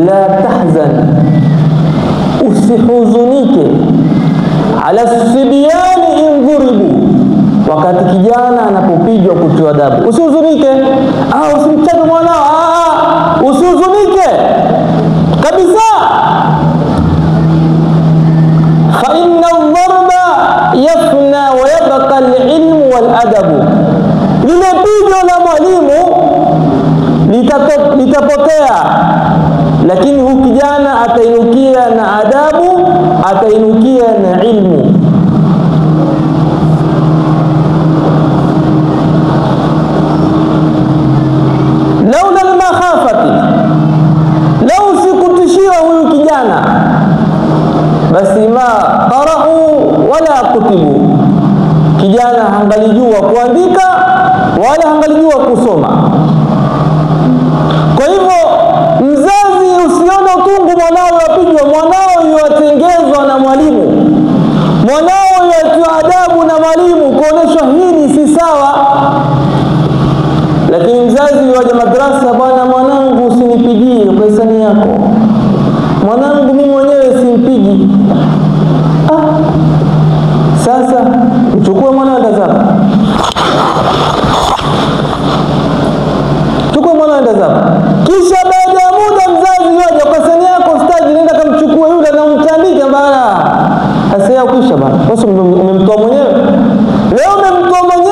la tahzan, usihuzunike, ala sibyani in dhuribu, wakati kijana anapopigwa kutiwa adabu. Usihuzunike, usimchape mwanao, usihuzunike kabisa. Fa inna ad-darba yafna wa yabqa al-ilmu wal-adabu, lile pigo la mwalimu litapotea, lakini huyu kijana atainukia na adabu, atainukia na ilmu. Laula al-makhafati, lau sikutishiwa huyu kijana, basi ma qara'u wala kutibu, kijana hangalijua kuandika wala hangalijua kusoma. Kwa hivyo mzazi, usione utungu mwanao yapigwa, mwanao yuatengezwa na mwalimu, mwanao yatiwa adabu na mwalimu, kuoneshwa hili si sawa. Lakini mzazi waje madrasa, bwana mwanangu usinipigie kwa hisani yako, mwanangu mimi mwenyewe simpigi. Sasa uchukue mwanao ndazapa, kisha baada ya muda mzazi waje kwa hisani yako, ustadi nenda kamchukue yule na umtandike bana, hasa kwisha bana. Sasa umemtoa mwenyewe, leo umemtoa mwenyewe